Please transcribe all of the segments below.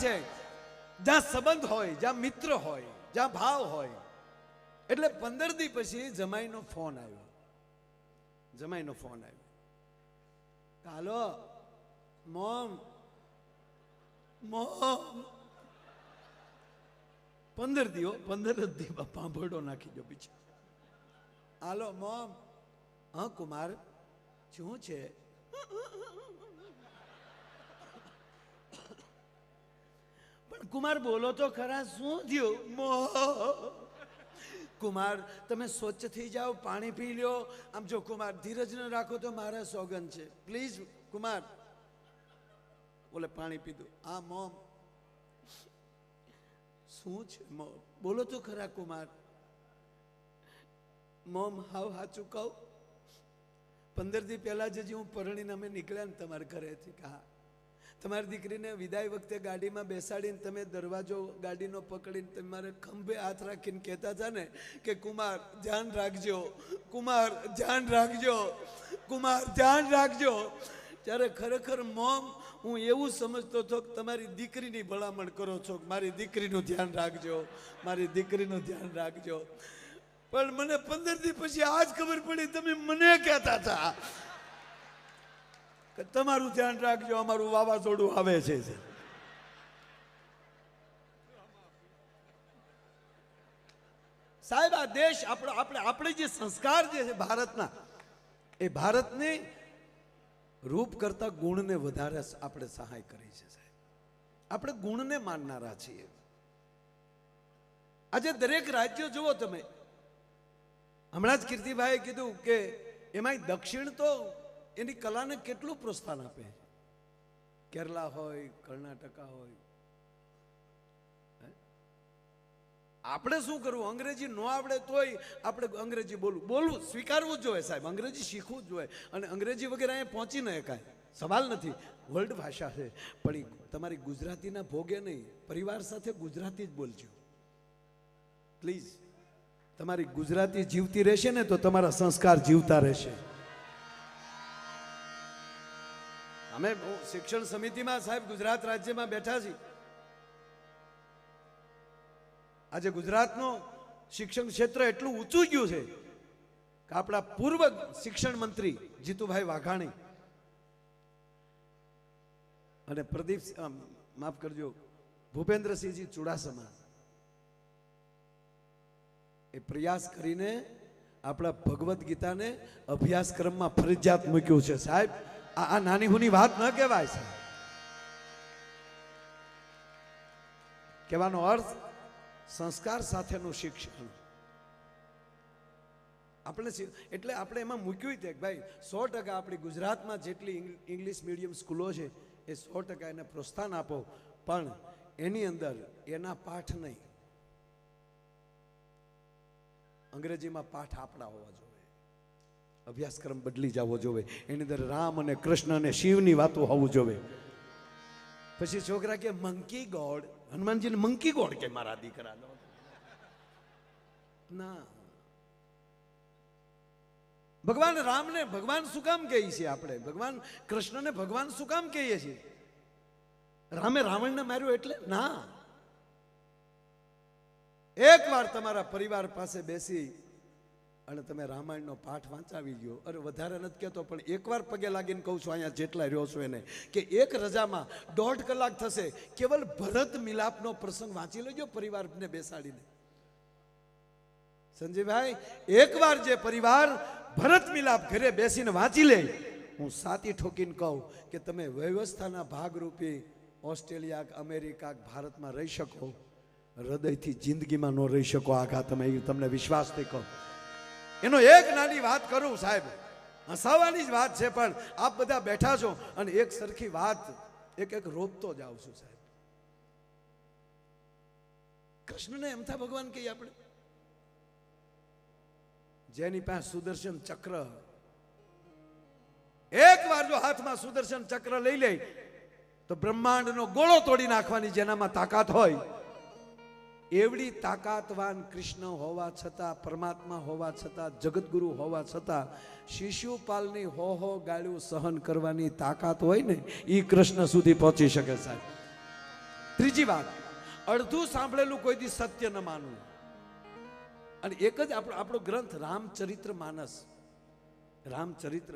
છે જ્યાં સંબંધ હોય, જ્યાં મિત્ર હોય, જ્યાં ભાવ હોય. એટલે 15 દી પછી જમાઈનો ફોન આવ્યો. જમાઈનો ફોન આવ્યો, હાલો મોમ, મોમ. 15 દી 15 દી પાંભળો નાખી દો પીછે. હાલો મોમ. હા કુમાર, શું છે? પણ કુમાર બોલો તો ખરા, શું થયું? કુમાર તમે સ્વચ્છ થઈ જાઓ, પાણી પી લ્યો. આમ જો કુમાર ધીરજ ન રાખો તો મારા સોગન છે, પ્લીઝ કુમાર. બોલે પાણી પીધું. હા મોમ, શું છે મોમ? બોલો તો ખરા કુમાર. મોમ હાવ સાચું કહું, 15 દી પહેલા જે હું પરણીને અમે નીકળ્યા ને તમારા ઘરેથી, હા, તમારી દીકરીને વિદાય વખતે ગાડીમાં બેસાડીને તમે દરવાજો ગાડીનો પકડીને તમારે ખંભે હાથ રાખીને કહેતા હતા ને કે કુમાર ધ્યાન રાખજો, કુમાર ધ્યાન રાખજો, કુમાર ધ્યાન રાખજો. ત્યારે ખરેખર મોમ હું એવું સમજતો હતો કે તમારી દીકરીની ભલામણ કરો છો, મારી દીકરીનું ધ્યાન રાખજો, મારી દીકરીનું ધ્યાન રાખજો. પણ મને 15 દી પછી આજ ખબર પડી તમે મને કહેતા હતા કે તમારું ધ્યાન રાખજો, અમારું વાવાઝોડું આવે છે. સાહેબ આ દેશ આપણે જે સંસ્કાર જે છે ભારતના, એ ભારતની રૂપ કરતા ગુણને વધારે આપણે સહાય કરી છે સાહેબ. આપણે ગુણને માનનારા છીએ. આજે દરેક રાજ્યો જુઓ તમે, હમણાં જ કીર્તિભાઈએ કીધું કે એમાં દક્ષિણ તો એની કલાને કેટલું પ્રોત્સાહન આપે. કેરલા હોય, કર્ણાટકા હોય. આપણે શું કરવું? અંગ્રેજી ન આવડે તોય આપણે અંગ્રેજી બોલવું સ્વીકારવું જ જોઈએ સાહેબ. અંગ્રેજી શીખવું જ જોઈએ. અને અંગ્રેજી વગેરે અહીંયા પહોંચી ન શકાય, સવાલ નથી. વર્લ્ડ ભાષા છે, પણ તમારી ગુજરાતીના ભોગે નહીં. પરિવાર સાથે ગુજરાતી જ બોલજો પ્લીઝ. તમારી ગુજરાતી જીવતી રહેશે ને તો તમારા સંસ્કાર જીવતા રહેશે. અમે શિક્ષણ સમિતિમાં સાહેબ ગુજરાત રાજ્યમાં બેઠા છીએ. આજે ગુજરાતનું શિક્ષણ ક્ષેત્ર એટલું ઊંચું ગયું છે કે આપણા પૂર્વ શિક્ષણ મંત્રી જીતુભાઈ વાઘાણી અને પ્રદીપ, માફ કરજો, ભૂપેન્દ્રસિંહજી ચુડાસમા એ પ્રયાસ કરીને આપણા ભગવદ્ ગીતાને અભ્યાસક્રમમાં ફરજિયાત મૂક્યું છે સાહેબ. આ નાની હુની વાત ન કહેવાય છે. કહેવાનો અર્થ સંસ્કાર સાથેનું શિક્ષણ આપણે, એટલે આપણે એમાં મૂક્યું છે કે ભાઈ 100% આપણી ગુજરાતમાં જેટલી ઇંગ્લિશ મીડિયમ સ્કૂલો છે એ 100% એને પ્રોત્સાહન આપો, પણ એની અંદર એના પાઠ નહીં, અંગ્રેજીમાં પાઠ આપણા હોવા જોઈએ. અભ્યાસક્રમ બદલી જવો જોઈએ. એની અંદર રામ અને કૃષ્ણ અને શિવની વાતો હોવું જોઈએ. પછી છોકરા કે મંકી ગોડ, હનુમાનજીને મંકી ગોડ કે મારા દીકરા ના. ભગવાન રામને ભગવાન શું કામ કહીએ છીએ આપણે? ભગવાન કૃષ્ણને ભગવાન શું કામ કહીએ છીએ? રામે રાવણને માર્યો એટલે ના. એકવાર તમારા પરિવાર પાસે બેસી અને તમે રામાયણનો પાઠ વાંચાવી લ્યો. અરે વધારે નથી કહેતો, પણ એકવાર પગે લાગીને કહું છું અહીંયા જેટલા રહ્યો છો એને, કે એક રજામાં 1.5 કલાક થશે, કેવલ ભરત મિલાપનો પ્રસંગ વાંચી લેજો પરિવારને બેસાડીને. સંજયભાઈ, એકવાર જે પરિવાર ભરત મિલાપ ઘરે બેસીને વાંચી લે, હું સાતી ઠોકીને કહું કે તમે વ્યવસ્થાના ભાગરૂપે ઓસ્ટ્રેલિયા, અમેરિકા, ભારતમાં રહી શકો, હૃદયથી જિંદગીમાં ન રહી શકો. આઘા તમે તમને વિશ્વાસથી કહો. એનો એક નાની વાત કરું સાહેબ, હસાવાની જ વાત છે, પણ આપ બધા બેઠા છો અને એક સરખી વાત એક રોપતો જાવ છું સાહેબ. કૃષ્ણને એમથા ભગવાન કહીએ આપણે, જેની પાસે સુદર્શન ચક્ર, એક વાર જો હાથમાં સુદર્શન ચક્ર લઈ લે તો બ્રહ્માંડનો ગોળો તોડી નાખવાની જેનામાં તાકાત હોય, એવડી તાકાતવાન કૃષ્ણ હોવા છતાં, પરમાત્મા હોવા છતાં, જગતગુરુ હોવા છતાં શિશુપાલની હો ગાળ્યું સહન કરવાની તાકાત હોય ને, એ કૃષ્ણ સુધી પહોંચી શકે સાહેબ. ત્રીજી વાત, અડધું સાંભળેલું કોઈ દી સત્ય ન માનવું. અને એક જ આપણો ગ્રંથ રામચરિત્ર માનસ, રામચરિત્ર,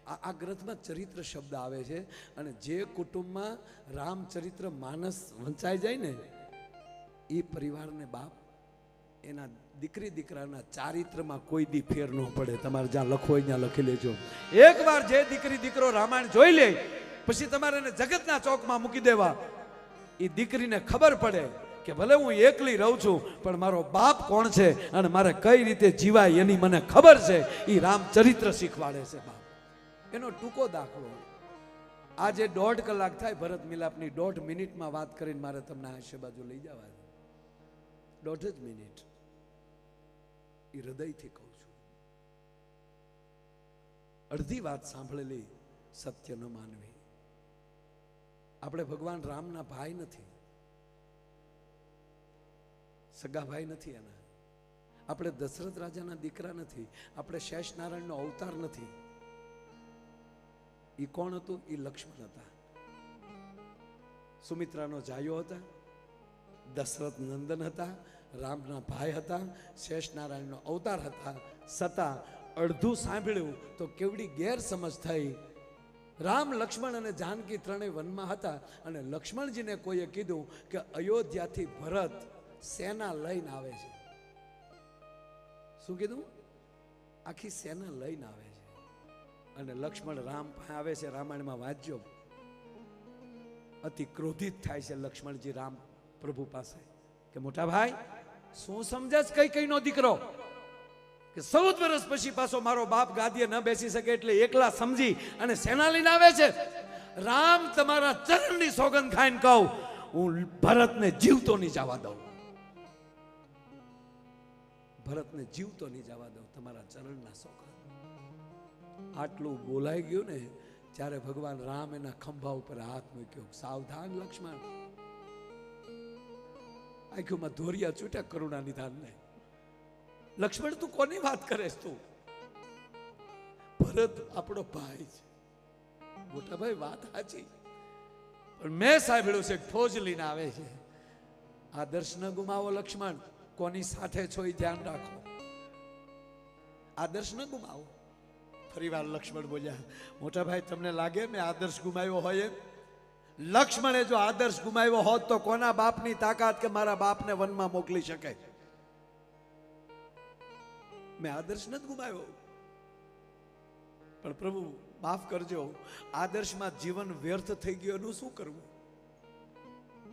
આ ગ્રંથમાં ચરિત્ર શબ્દ આવે છે. અને જે કુટુંબમાં રામચરિત્ર માનસ વંચાઈ જાય ને, એ પરિવારને બાપ એના દીકરી દીકરાના ચારિત્રમાં કોઈ દી ફેર ન પડે. તમારે જ્યાં લખો હોય ત્યાં લખી લેજો. એકવાર જે દીકરી દીકરો રામાયણ જોઈ લે, પછી તમારે એને જગતના ચોકમાં મૂકી દેવા. એ દીકરીને ખબર પડે કે ભલે હું એકલી રહું છું, પણ મારો બાપ કોણ છે અને મારે કઈ રીતે જીવાય એની મને ખબર છે. એ રામચરિત્ર શીખવાડે છે બાપ. એનો ટૂંકો દાખલો, આજે 1.5 કલાક થાય ભરત મિલાપની, 1.5 મિનિટમાં વાત કરીને મારે તમને આશે બાજુ લઈ જવા. 1.5 જ મિનિટ. એ હૃદયથી કહું છું. અડધી વાત સાંભળેલી સત્ય ન માનવી. આપણે ભગવાન રામના ભાઈ નથી, સગા ભાઈ નથી એના. આપણે દશરથ રાજાના દીકરા નથી, આપણે શેષ નારાયણનો અવતાર નથી. એ કોણ હતું? એ લક્ષ્મણ હતા, સુમિત્રાનો જાયો હતા, દશરથ નંદન હતા, રામના ભાઈ હતા, શેષ નારાયણનો અવતાર હતા. છતાં અડધું સાંભળ્યું તો કેવડી ગેરસમજ થઈ. રામ, લક્ષ્મણ અને જાનકી ત્રણેય વનમાં હતા, અને લક્ષ્મણજીને કોઈએ કીધું કે અયોધ્યાથી ભરત સેના લઈને આવે છે. શું કીધું? આખી સેના લઈને આવે છે. અને લક્ષ્મણ રામ પાસે આવે છે. રામાયણમાં વાંચજો, અતિ ક્રોધિત થાય છે લક્ષ્મણજી રામ પ્રભુ પાસે કે મોટા ભાઈ, શું સમજે છે કઈ કઈનો દીકરો કે 14 વર્ષ પછી પાછો મારો બાપ ગાદીએ ન બેસી શકે એટલે એકલા સમજી અને સેના લઈને આવે છે. રામ, તમારા ચરણની સોગંદ ખાઈને કહું, હું ભરતને જીવતો નહીં જવા દઉં. ભરતને જીવતો નહીં જવા દઉં, તમારા ચરણના સોગંદ. આટલું બોલાઈ ગયું ને ત્યારે ભગવાન રામ એના ખંભા ઉપર હાથ મૂક્યો. સાવધાન લક્ષ્મણ. આંખોમાં ધોરિયા છૂટ્યા કરુણા નિધાનને. લક્ષ્મણ, તું કોની વાત કરેસ? તું ભરત આપણો ભાઈ છે. મોટા ભાઈ, વાત સાચી, પણ મેં સાંભળ્યું છે ફોજ લઈને આવે છે. આદર્શ ન ગુમાવો લક્ષ્મણ. કોની સાથે છો એ ધ્યાન રાખો. આદર્શ ન ગુમાવો. ફરીવાર લક્ષ્મણ બોલ્યા, મોટા ભાઈ, તમને લાગે મેં આદર્શ ગુમાવ્યો હોય એમ? લક્ષ્મણે જો આદર્શ ગુમાવ્યો હોત તો કોના બાપની તાકાત કે મારા બાપને વનમાં મોકલી શકે? મેં આદર્શ નથી ગુમાવ્યો. પણ પ્રભુ માફ કરજો, આદર્શમાં જીવન વ્યર્થ થઈ ગયું એનું શું કરવું?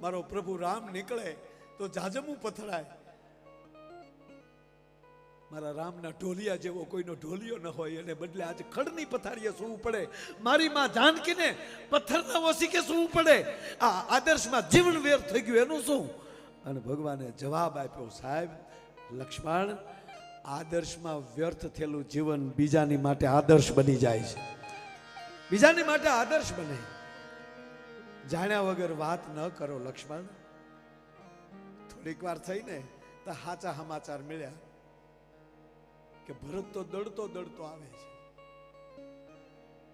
મારો પ્રભુ રામ નીકળે તો જાજમું પથરાય. મારા રામના ઢોલિયા જેવો કોઈનો ઢોલિયો ન હોય, એને બદલે આજે ખડની પથારીએ સૂવું પડે. મારી માં જાનકીને પથ્થરના ઓસીકે સૂવું પડે. આ આદર્શમાં જીવન વ્યર્થ થઈ ગયું એનું શું? અને ભગવાને જવાબ આપ્યો, સાહેબ લક્ષ્મણ, આદર્શમાં વ્યર્થ થયેલું જીવન બીજાની માટે આદર્શ બની જાય છે. બીજાની માટે આદર્શ બને. જાણ્યા વગર વાત ન કરો લક્ષ્મણ. થોડીક વાર થઈને તો સાચા સમાચાર મળ્યા કે ભરત તો દડતો દડતો આવે છે.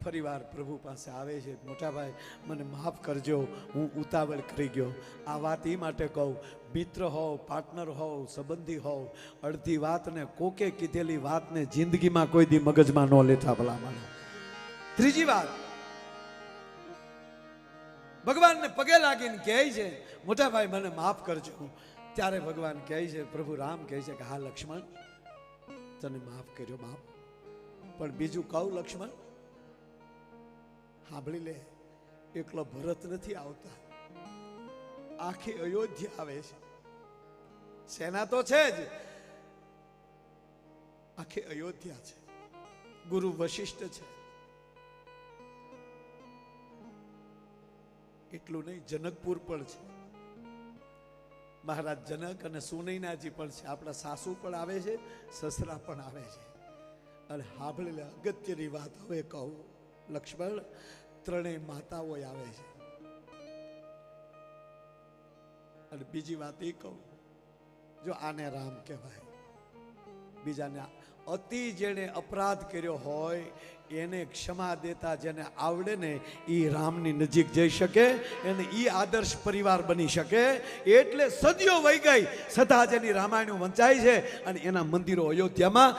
ફરીવાર પ્રભુ પાસે આવે છે, મોટા ભાઈ મને માફ કરજો, હું ઉતાવળ કરી ગયો. આ વાત એ માટે કહું, મિત્ર હોવ, પાર્ટનર હોવ, સંબંધી હોવ, અડધી વાતને કોકે કીધેલી વાતને જિંદગીમાં કોઈ દી મગજમાં ન લેતા ભલામણ. ત્રીજી વાત, ભગવાનને પગે લાગીને કહે છે, મોટા ભાઈ મને માફ કરજો. ત્યારે ભગવાન કહે છે, પ્રભુ રામ કહે છે કે હા લક્ષ્મણ, તને માફ કર્યો બાપ, પણ બીજું કહું લક્ષ્મણ, સાંભળી લે. એકલો ભરત નથી આવતા, આખી અયોધ્યા આવે છે. સેના તો છે જ, આખી અયોધ્યા છે. ગુરુ વશિષ્ઠ છે. એટલું નહીં, જનકપુર પણ છે. મહારાજ જનક અને સુનૈનાજી પણ છે. આપણા સાસુ પણ આવે છે, સસરા પણ આવે છે. અને સાંભળી લે, અગત્યની વાત હવે કહું લક્ષ્મણ, ત્રણેય માતાઓ આવે છે. અને બીજી વાત એ કહું, જો આને રામ કહેવાય. બીજાને અતિ જેણે અપરાધ કર્યો હોય એને ક્ષમા દેતા જેને આવડે ને એ રામની નજીક જઈ શકે, એને એ આદર્શ પરિવાર બની શકે. એટલે સદીઓ વહી ગઈ છતાં જેની રામાયણ વંચાય છે અને એના મંદિરો અયોધ્યામાં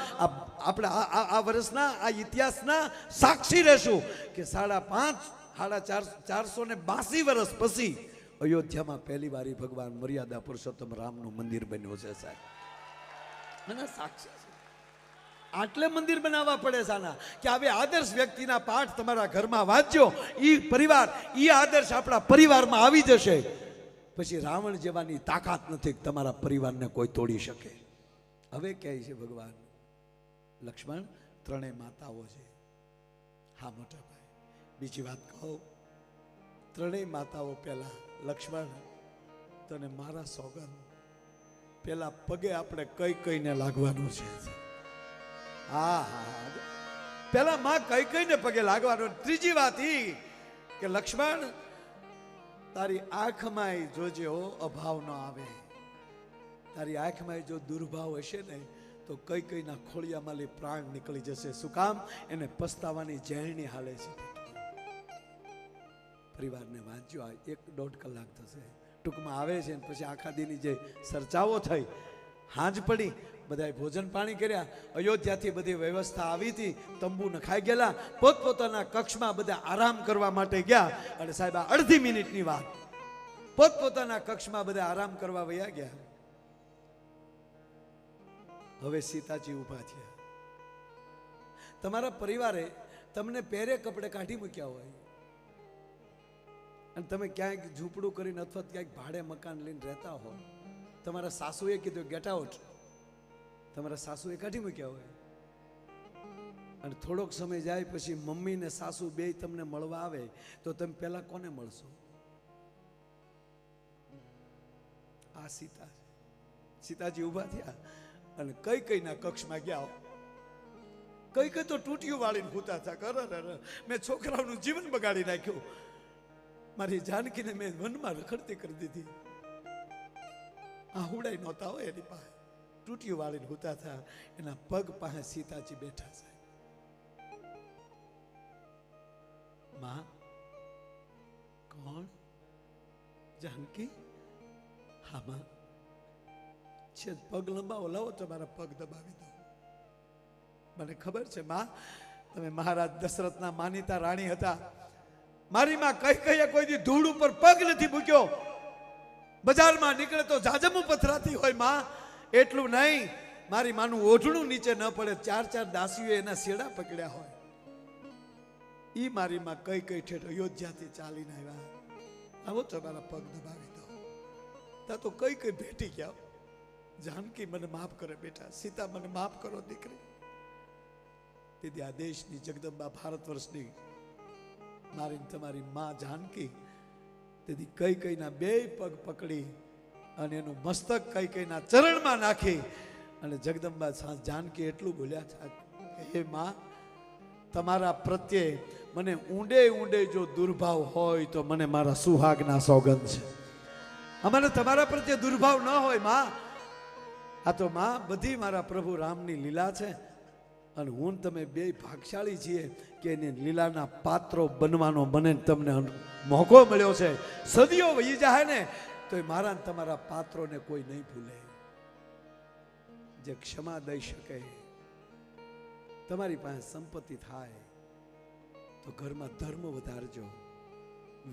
આપણે આ વર્ષના આ ઇતિહાસના સાક્ષી રહેશું કે 482 વર્ષ પછી અયોધ્યામાં પહેલી વાર ભગવાન મર્યાદા પુરુષોત્તમ રામનું મંદિર બન્યું છે સાહેબ. અને સાક્ષી છે. આટલે મંદિર બનાવવા પડે સાના કે હવે આદર્શ વ્યક્તિના પાઠ તમારા ઘરમાં વાંચજો, ઈ પરિવાર ઈ આદર્શ આપણા પરિવારમાં આવી જશે. પછી રાવણ જેવાની તાકાત નથી તમારા પરિવારને કોઈ તોડી શકે. હવે કહે છે ભગવાન લક્ષ્મણ ત્રણેય માતાઓ છે. હા મોટા ભાઈ, બીજી વાત કહું, ત્રણેય માતાઓ પહેલા લક્ષ્મણ તને મારા સોગંદ, પેલા પગે આપણે કઈ કઈને લાગવાનું છે. હા હા, પેલા માં કઈ કઈને પગે લાગવાનું. ત્રીજી વાત ઈ કે લક્ષ્મણ તારી આંખમાં જોજે અભાવ ન આવે. તારી આંખમાં જો દુર્ભાવ હશે ને તો કઈ કઈના ખોળિયામાં પ્રાણ નીકળી જશે. શું કામ? એને પસ્તાવાની ઝેરણી હાલે છે. પરિવારને વાંચ્યો, 1-1.5 કલાક થશે ટૂંકમાં આવે છે. પછી આખા દીની જે ચર્ચાઓ થઈ, હાંજ પડી, બધાએ ભોજન પાણી કર્યા, અયોધ્યાથી બધી વ્યવસ્થા આવી હતી, તંબુ નખાઈ ગયેલા, પોતપોતાના કક્ષમાં બધા આરામ કરવા માટે ગયા. અને સાહેબ આ અડધી મિનિટની વાત, પોતપોતાના કક્ષમાં બધા આરામ કરવા વયા ગયા. હવે સીતાજી ઊભા થયા. તમારા પરિવારે તમને પહેરે કપડે કાઢી મૂક્યા હોય અને તમે ક્યાંક ઝૂંપડું કરીને અથવા ક્યાંક ભાડે મકાન લઈને રહેતા હો, તમારા સાસુએ કીધું ગેટ આઉટ, તમારા સાસુએ કાઢી મૂક્યા હોય અને થોડોક સમય જાય પછી મમ્મી ને સાસુ બે તમને મળવા આવે તો તમે પહેલા કોને મળશો? આ સીતા. સીતાજી ઊભા થયા અને કઈ કઈના કક્ષમાં ગયા. કઈ કઈ તો ટૂટિયું વાળીને ભૂતા હતા. મેં છોકરાઓનું જીવન બગાડી નાખ્યું, મારી જાનકીને મેં વનમાં રખડતી કરી દીધી. આ હુડાઈ નહોતા હોય એની પાસે, ટૂટિયું વાળીને ભૂતા હતા. એના પગ પાસે સીતાજી બેઠા છે. માં કોણ? જાનકી? હા માં. છે પગ લંબાવો, લાવો તમારા પગ દબાવી દો. મને ખબર છે માં, તમે મહારાજ દશરથના માનીતા રાણી હતા. મારી માં કઈ કઈ કોઈ દી ધૂળ ઉપર પગ નથી મૂક્યો. બજારમાં નીકળે તો જાજમું પથરાતી હોય માં. એટલું નહીં, મારી માનું ઓઢણું નીચે ન પડે, 4 દાસીઓ એના શેડા પકડ્યા હોય. ઈ મારી માં કઈ કઈ ઠેઠ અયોધ્યાથી ચાલીને આવ્યા. આવો તમારા પગ દબાવી દો. તા તો કઈ કઈ ભેટી ગયા. જાનકી મને માફ કરે બેટા, સીતા મને માફ કરો દીકરી. તેથી આ દેશની જગદંબા, ભારત વર્ષની મારી તમારી માં જાનકી, તેથી કઈ કઈના બે પગ પકડી અને એનું મસ્તક કઈ કઈના ચરણમાં નાખી અને જગદંબા જાનકી એટલું બોલ્યા છે, હે માં, તમારા પ્રત્યે મને ઊંડે ઊંડે જો દુર્ભાવ હોય તો મને મારા સુહાગના સોગંદ છે. અમને તમારા પ્રત્યે દુર્ભાવ ન હોય માં. આ તો માં બધી મારા પ્રભુ રામની લીલા છે અને હું તમે બે ભાગશાળી છીએ કે એની લીલાના પાત્રો બનવાનો મને તમને મોકો મળ્યો છે. સદીઓ વહી જાય ને તો મારા તમારા પાત્રોને કોઈ નહીં ભૂલે. જે ક્ષમા દઈ શકે, તમારી પાસે સંપત્તિ થાય તો ઘરમાં ધર્મ વધારજો,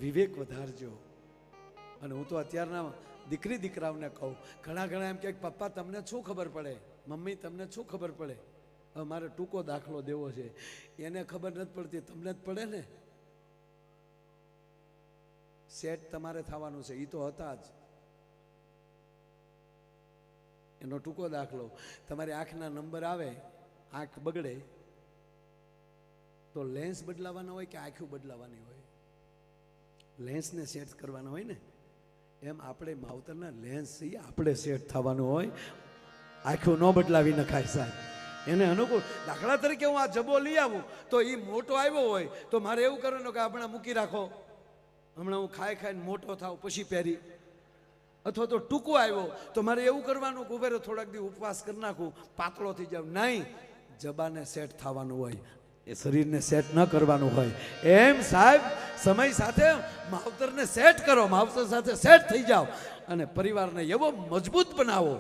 વિવેક વધારજો. અને હું તો અત્યારના દીકરી દીકરાઓને કહું, ઘણા એમ કે પપ્પા તમને શું ખબર પડે, મમ્મી તમને શું ખબર પડે, હવે મારે ટૂંકો દાખલો દેવો છે. એને ખબર નથી પડતી, તમને જ પડે ને. સેટ તમારે થવાનું છે, એ તો હતા જ. એનો ટૂંકો દાખલો, તમારી આંખના નંબર આવે, આંખ બગડે તો લેન્સ બદલાવાના હોય કે આંખો બદલાવાની હોય? લેન્સને સેટ કરવાના હોય ને. એમ આપણે માવતરના લેન્સ આપણે સેટ થવાનું હોય. આંખો ન બદલાવી નખાય સાહેબ, એને અનુકૂળ. દાખલા તરીકે હું આ જબો લઈ આવું તો એ મોટો આવ્યો હોય તો મારે એવું કરવાનું કે આપણે મૂકી રાખો, હમણાં હું ખાઈને મોટો થાવ પછી પહેરી. અથવા તો ટૂંકો આવ્યો તો મારે એવું કરવાનું કે ઉભેરો થોડાક દી ઉપવાસ કરી નાખું, પાતળો થઈ જાવ. નહીં, જબાને સેટ થવાનું હોય, એ શરીરને સેટ ન કરવાનું હોય. એમ સાહેબ સમય સાથે માવતરને સેટ કરો, માવતર સાથે સેટ થઈ જાઓ અને પરિવારને એવો મજબૂત બનાવો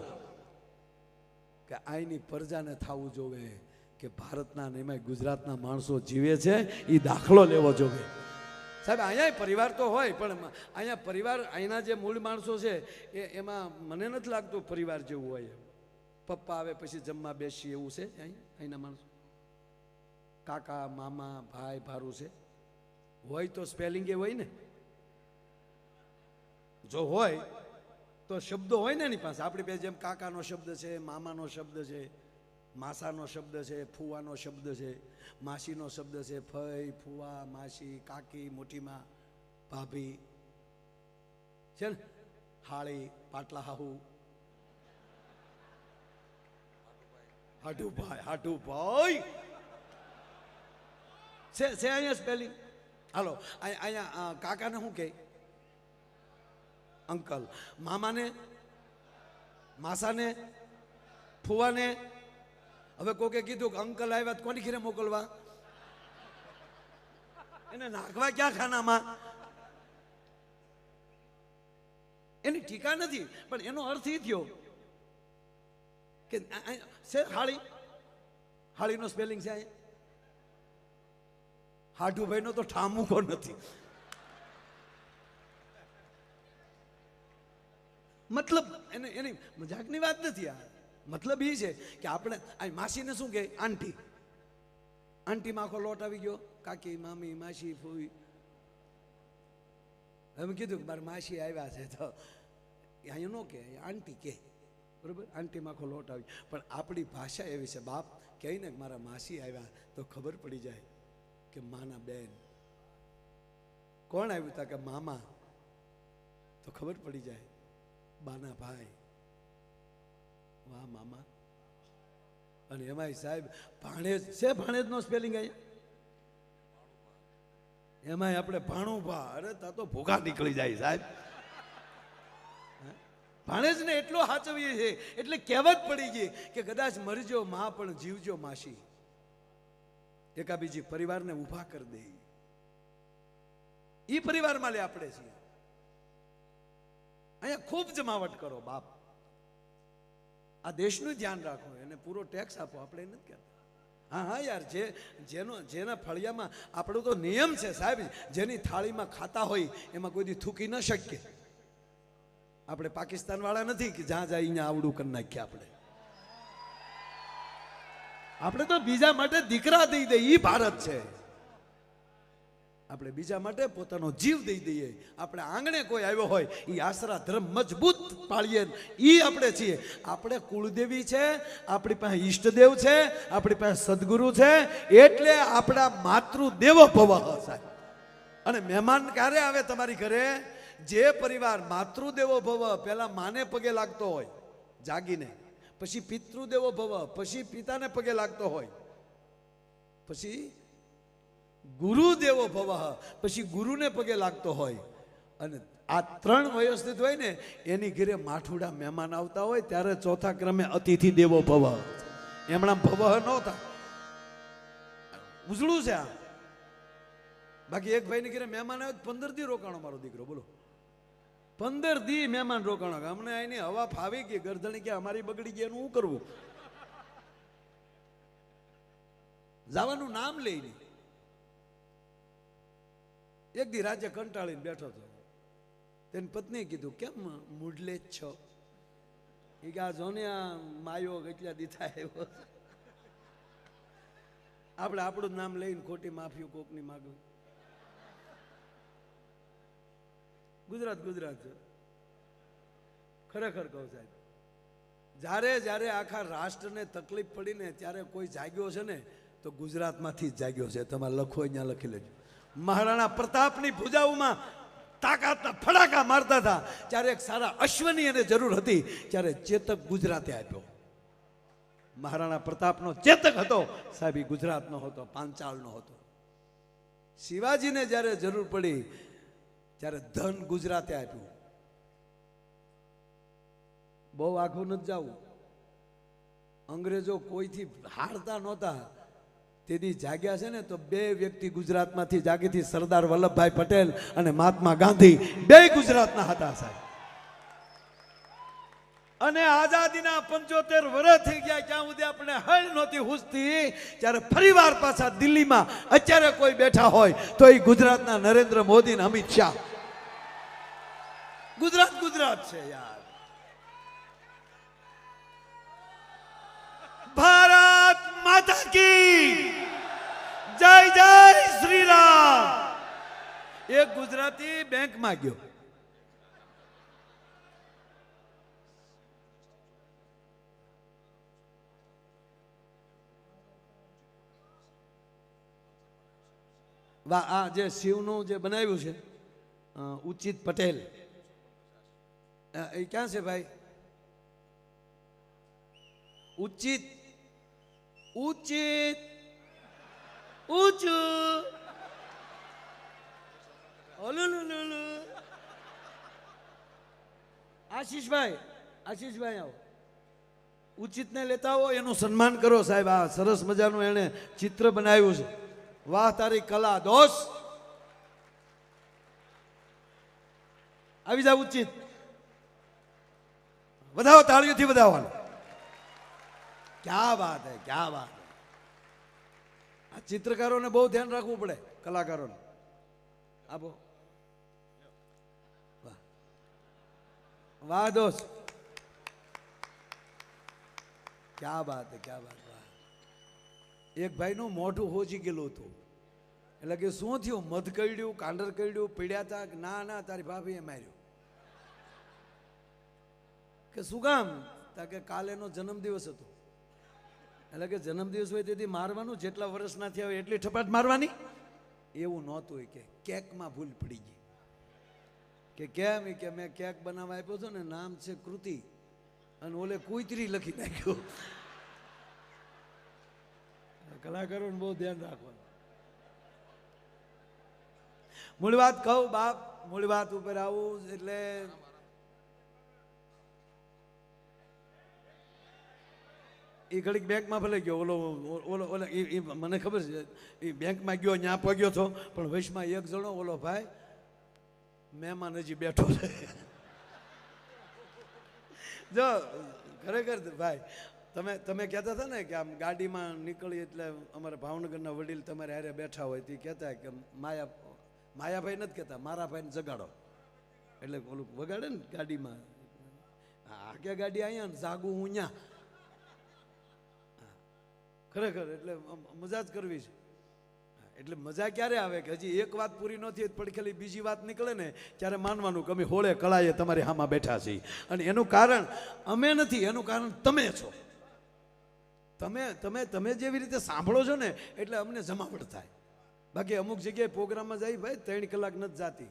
કે આઈની પ્રજાને થવું જોવે કે ભારતના અને એમાં ગુજરાતના માણસો જીવે છે એ દાખલો લેવો જોવે. સાહેબ અહીંયા પરિવાર તો હોય પણ અહીંયા પરિવાર, અહીંના જે મૂળ માણસો છે એમાં મને નથી લાગતું પરિવાર જેવું હોય. પપ્પા આવે પછી જમવા બેસી એવું છે અહીંના માણસો? કાકા, મામા, ભાઈ, ભારું છે? હોય તો સ્પેલિંગ એ હોય ને? જો હોય તો શબ્દો હોય ને એની પાસે. આપણી પાસે જેમ કાકાનો શબ્દ છે, મામાનો શબ્દ છે, માસાનો શબ્દ છે, ફુવાનો શબ્દ છે, માસીનો શબ્દ છે, ફઈ, ફુવા, માસી, કાકી, મોટીમાં, ભાભી છે ને, હાળી, પાટલા હાહુ, હાટુભાઈ, હાટુભાઈ છે અહીંયા સ્પેલિંગ. હાલો અહીંયા કાકાને શું કહે? અંકલ. મામાને, માસાને, ફુવાને. હવે કોકે કીધું કે અંકલ આવ્યા તો કોની ઘરે મોકલવા? એને નાખવા ક્યાં ખાનામાં? એની ટીકા નથી પણ એનો અર્થ એ થયો કે છે હાળી. હાળીનો સ્પેલિંગ છે અહીંયા. હાડુભાઈ નો તો ઠામુકો નથી. મતલબ એની મજાકની વાત નથી આ. મતલબ એ છે કે આપણે માસીને શું કહે? આંટી. આંટીમાં આખો લોટ આવી ગયો. કાકી, મામી, માસી, ફૂઈ. હવે કીધું કે મારા માસી આવ્યા છે તો અહીંયા નો કે, આંટી કે, બરોબર? આંટીમાં આખો લોટ આવી. પણ આપણી ભાષા એવી છે, બાપ કહે ને કે મારા માસી આવ્યા તો ખબર પડી જાય કે માના બેન. કોણ આવ્યું તા? કે મામા. તો ખબર પડી જાય બાના ભાઈ. વાહ મામા. અને એમાંય સાહેબ ભાણેજ છે. ભાણેજ નો સ્પેલિંગ અહીંયા. એમાંય આપણે ભાણુભા. અરે તા તો ભોગા નીકળી જાય સાહેબ. ભાણેજને એટલો સાચવીએ છે એટલે કહેવત પડી ગઈ કે કદાચ મરજો માં પણ જીવજો માસી. એકા બીજી પરિવારને ઊભા કરી દે. એ પરિવારમાં લે આપણે છીએ. અહીંયા ખૂબ જમાવટ કરો બાપ. આ દેશનું ધ્યાન રાખો, એને પૂરો ટેક્સ આપો. આપણે નથી કહેતા. હા હા યાર, જેના ફળિયામાં આપણો તો નિયમ છે સાહેબ, જેની થાળીમાં ખાતા હોય એમાં કોઈ દી થૂકી ન શકીએ. આપણે પાકિસ્તાન વાળા નથી કે જ્યાં જાય અહીંયા આવડું કરી નાખીએ. આપણે તો બીજા માટે દીકરા દઈ દઈએ. ઈ ભારત છે. આપણે બીજા માટે પોતાનો જીવ દઈ દઈએ. આપણે આંગણે કોઈ આવ્યો હોય એ આશરા ધર્મ મજબૂત પાળીએ. ઈ આપણે છીએ. આપણે કુળદેવી છે, આપણી પાસે ઈષ્ટદેવ છે, આપણી પાસે સદગુરુ છે, એટલે આપણા માતૃદેવો ભવ સાહેબ. અને મહેમાન ક્યારે આવે તમારી ઘરે? જે પરિવાર માતૃદેવો ભવ પહેલા માને પગે લાગતો હોય જાગીને, પછી પિતૃદેવો ભવ પછી પિતાને પગે લાગતો હોય, પછી ગુરુદેવો ભવ પછી ગુરુને પગે લાગતો હોય, અને આ ત્રણ વ્યવસ્થિત હોય ને એની ઘરે માઠુડા મહેમાન આવતા હોય ત્યારે ચોથા ક્રમે અતિથિ દેવો ભવ. એમણા ભવ નહોતા, ઉજળું છે આ. બાકી એક ભાઈ ની ઘરે મહેમાન આવે 15 દી રોકાણો મારો દીકરો. બોલો 15 દી મહેમાન રોકાણો. અમને અહીંની હવા ફાવી ગઈ, ગરદણી કે અમારી બગડી ગઈ, એનું શું કરવું? જવાનું નામ લઈ નહીં. એક દી રાજ્ય કંટાળીને બેઠો હતો. તેની પત્નીએ કીધું કેમ મૂડલે જ છો? એ કે આ જોને આ માયો કેટલા દીધા આવ્યો. આપણે આપણું નામ લઈને ખોટી માફી કોકની માગવી. ગુજરાત છે. ખરેખર કહું સાહેબ, જ્યારે આખા રાષ્ટ્રને તકલીફ પડીને ત્યારે કોઈ જાગ્યો છે ને તો ગુજરાતમાંથી જ જાગ્યો છે. તમારે લખો, અહીંયા લખી લેજો. મહારાણા પ્રતાપની ભુજાઓમાં તાકાતના ફડાકા મારતા હતા ત્યારે એક સારા અશ્વની એને જરૂર હતી ત્યારે ચેતક ગુજરાતે આપ્યો. મહારાણા પ્રતાપનો ચેતક હતો સાહેબ, એ ગુજરાતનો હતો, પાંચાળનો હતો. શિવાજીને જ્યારે જરૂર પડી ત્યારે ધન ગુજરાતે આપ્યું. બહુ આખું નથી જવું. અંગ્રેજો કોઈથી હારતા નહોતા. તેથી જાગ્યા છે ને તો બે વ્યક્તિ ગુજરાતમાંથી જાગીથી સરદાર વલ્લભભાઈ પટેલ અને મહાત્મા ગાંધી બે ગુજરાતના હતા સાહેબ. અને આઝાદીના 75 વર્ષ થઈ ગયા ક્યાં સુધી આપણે હળ નહોતી હુસતી. ત્યારે ફરીવાર પાછા દિલ્હીમાં અત્યારે કોઈ બેઠા હોય તો એ ગુજરાતના નરેન્દ્ર મોદી અને અમિત શાહ. ગુજરાત ગુજરાત છે યાર. ભારત માતા કી જય જય શ્રી રામ. એક ગુજરાતી બેંકમાં ગયો. વાહ, આ જે શિવનું જે બનાવ્યું છે ઉચિત પટેલ, એ ક્યાં છે ભાઈ? ઉચિત ઉચિત ઊંચું આશીષભાઈ, આશીષભાઈ આવો. ઉચિતને લેતા આવો, એનું સન્માન કરો સાહેબ. આ સરસ મજાનું એને ચિત્ર બનાવ્યું છે. વાહ તારી કલા દોસ્ત. આવી જાવ ઉચિત. વધાવો, તાળીઓથી વધાવવાનું. ક્યા વાત હે, ક્યા વાત હે. આ ચિત્રકારોને બહુ ધ્યાન રાખવું પડે, કલાકારોને. આપો. વાહ વાહ દોસ્ત, ક્યા બાત હે, ક્યા બાત. એક ભાઈનું મોઢું હોજી ગયેલું હતું. એટલે કે શું થયું? મધ કડ્યું, કાંડર કડ્યું, પીડ્યા હતા. ના ના, તારી ભાભીએ માર્યું. કે શું કામ? કે કાલે એનો જન્મદિવસ હતો. એટલે કે જન્મદિવસ હોય તેથી મારવાનું, જેટલા વર્ષના થયા હોય એટલી ઠપાટ મારવાની. એવું નહોતું. કે કેકમાં ભૂલ પડી ગઈ. કે કેમ? કે મેં કેક બનાવવા આપ્યો હતો ને, નામ છે કૃતિ, અને ઓલે કુતરી લખી નાખ્યું. કલાકારોને બહુ ધ્યાન રાખવાનું. મૂળ વાત કહું બાપ, મૂળ વાત ઉપર આવું એટલે એ ઘડીક બેંકમાં ભલે ગયો. ઓલો ઓલો ઓલો મને ખબર છે એ બેંકમાં ગયો, ત્યાં પગ્યો હતો. પણ વૈશમાં એક જણો ઓલો ભાઈ મહેમાન હજી બેઠો છે. જો ખરેખર ભાઈ, તમે કહેતા હતા ને કે આમ ગાડીમાં નીકળી એટલે અમારા ભાવનગરના વડીલ તમારે હારે બેઠા હોય તે કહેતા કે માયાભાઈ નથી કહેતા, મારા ભાઈને જગાડો. એટલે ઓલું વગાડે ને ગાડીમાં, આ કે ગાડી અહીંયા ને જાગું હું ત્યાં. ખરેખર એટલે મજા જ કરવી છે. એટલે મજા ક્યારે આવે કે હજી એક વાત પૂરી ન થઈ પડખેલી બીજી વાત નીકળે ને ત્યારે માનવાનું કે અમે હોળે કળાએ તમારી હામાં બેઠા છીએ. અને એનું કારણ અમે નથી, એનું કારણ તમે છો. તમે જેવી રીતે સાંભળો છો ને એટલે અમને જમાવટ થાય. બાકી અમુક જગ્યાએ પ્રોગ્રામમાં જાય ભાઈ 3 કલાક નથી જાતી.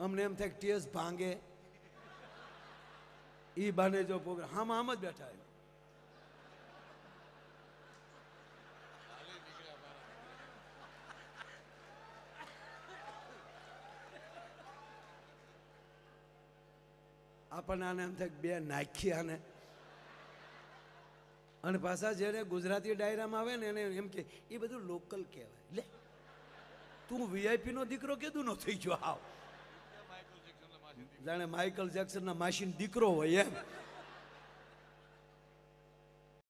અમને એમ થાય ટેસ ભાંગે એ બાને જો પ્રોગ્રામ આમ જ બેઠા. આપણને આને એમ થાય બે નાખી આને. અને પાછા જેને ગુજરાતી ડાયરામાં આવે ને એને એમ કે એ બધું લોકલ કહેવાય. લે તું વીઆઈપી નો દીકરો કેદું નો થઈ ગયો? આવ જાણે માઇકલ જેક્સનના માસીનો દીકરો હોય એમ.